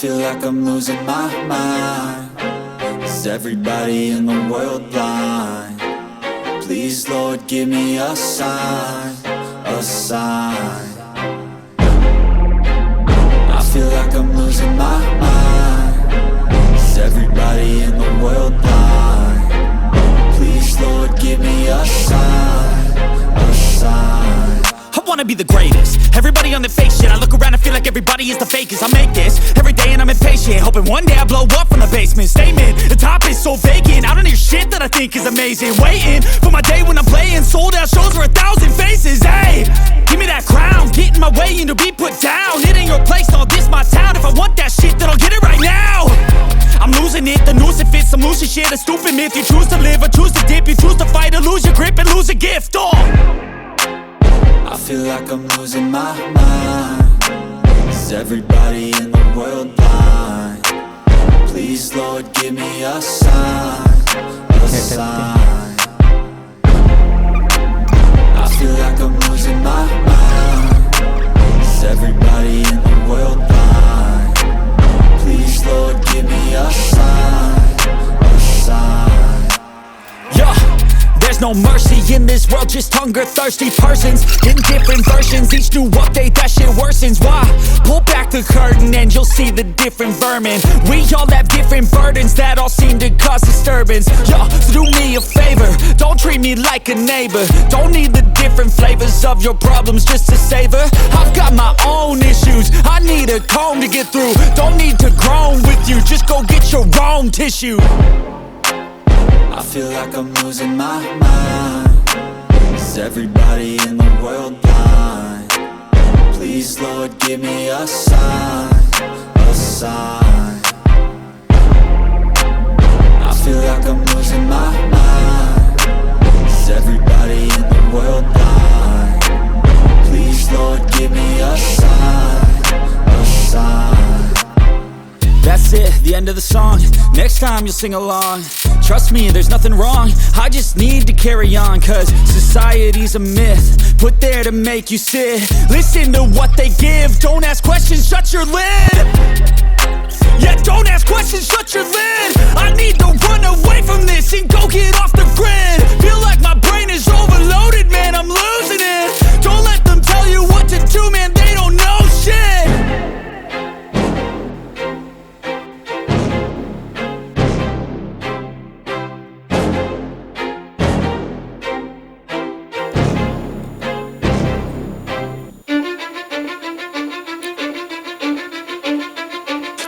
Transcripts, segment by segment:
feel like I'm losing my mind. Is everybody in the world blind? Please, Lord, give me a sign, a sign. I feel like I'm losing my mind. Is everybody in the world blind? Please, Lord, give me a sign, a sign. I wanna be the greatest. Everybody on the fake shit. I look around and feel like everybody is the fakest. I make this every day and I'm impatient, hoping one day I blow up from the basement. Statement, the top is so vacant. I don't hear shit that I think is amazing. Waiting for my day when I'm playing sold out shows for 1,000 faces. Hey, give me that crown, get in my way and to be put down. It ain't your place, no, this my town. If I want that shit, then I'll get it right now. I'm losing it, the noose it fits, I'm losing shit. A stupid myth, you choose to live or choose to dip. You choose to fight or lose your grip and lose a gift. I feel like I'm losing my mind. Is everybody in the world blind? Please, Lord, give me a sign, a sign. I feel like I'm losing my mind. Is everybody in the world blind? Please, Lord, give me a sign, a sign. Yeah. There's no mercy in this world, just hunger-thirsty persons in different versions. Each new update, that shit worsens. Why? Pull back the curtain and you'll see the different vermin. We all have different burdens that all seem to cause disturbance. Yo, so do me a favor, don't treat me like a neighbor. Don't need the different flavors of your problems just to savor. I've got my own issues, I need a comb to get through. Don't need to groan with you, just go get your own tissue. I feel like I'm losing my mind. Is everybody in the world blind? Please, Lord, give me a sign, a sign. I feel like I'm losing my mind. Is everybody in the world blind? Please, Lord, give me a sign, a sign. That's it, the end of the song. Next time you'll sing along. Trust me, there's nothing wrong. I just need to carry on, cause society's a myth put there to make you sit. Listen to what they give. Don't ask questions, shut your lid. Yeah, don't ask questions, shut your lid. I need to run away from this and go get off the grid. Feel like my brain is overloaded, man, I'm losing it. Don't let them tell you what to do, man, they don't know shit.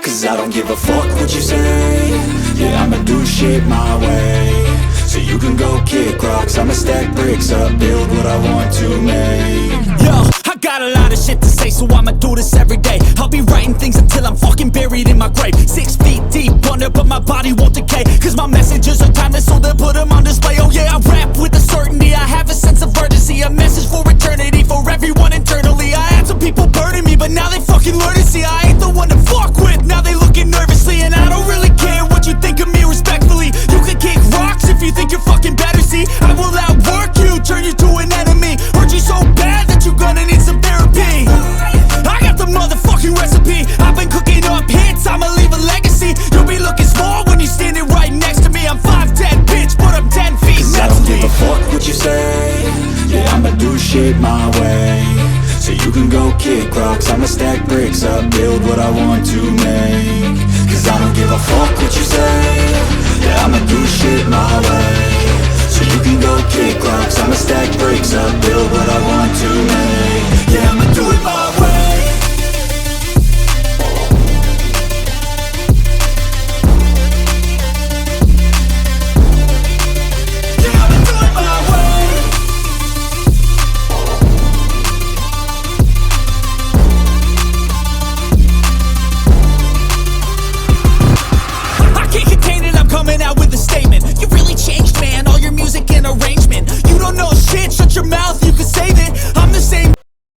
Cause I don't give a fuck what you say. Yeah, I'ma do shit my way. So you can go kick rocks, I'ma stack bricks up, build what I want to make. Yo, I got a lot of shit to say, so I'ma do this every day. I'll be writing things until I'm fucking buried in my grave. 6 feet deep under, but my body won't decay. Cause my messages are timeless, so they'll put them on display. Oh yeah, I rap with a certainty, I have a sense of urgency. A message for eternity, for everyone internally. I had some people burning me, but now they fucking learn to see I ain't the one to fuck with. Now they looking nervously, and I don't really care what you think of me respectfully. You can kick rocks if you think you're fucking better, see. I will outwork you, turn you to an enemy. Hurt you so bad that you're gonna need some therapy. I got the motherfucking recipe. I've been cooking up hits, I'ma leave a legacy. You'll be looking small when you're standing right next to me. I'm 5'10", bitch, but I'm 10 feet next to me. I don't give a fuck what you say. Yeah, I'ma do shit my way. So you can go kick rocks, I'ma stack bricks up, build what I want to make. Cause I don't give a fuck what you say. Yeah, I'ma do shit my way. So you can go kick rocks, I'ma stack bricks up, build what I want to make. Yeah, I'ma do it my way. Yeah, I'ma do it my way. I can't contain it, I'm coming out with a statement. You really changed, man, all your music and arrangement. You don't know shit, shut your mouth, you can save it. I'm the same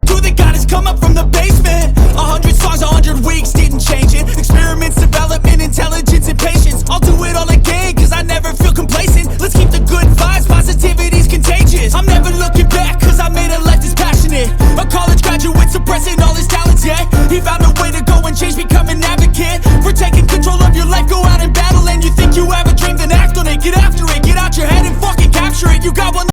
dude that got his come up from the basement. 100 songs, 100 weeks, didn't change it. Experiments, development, intelligence, and patience. I'll do it all again, cause I never feel complacent. Let's keep the good vibes, positivity's contagious. I'm never looking back, cause I made a life that's passionate. A college graduate suppressing all his talents, yeah. He found a way to go and change, become an advocate. picture it, you got one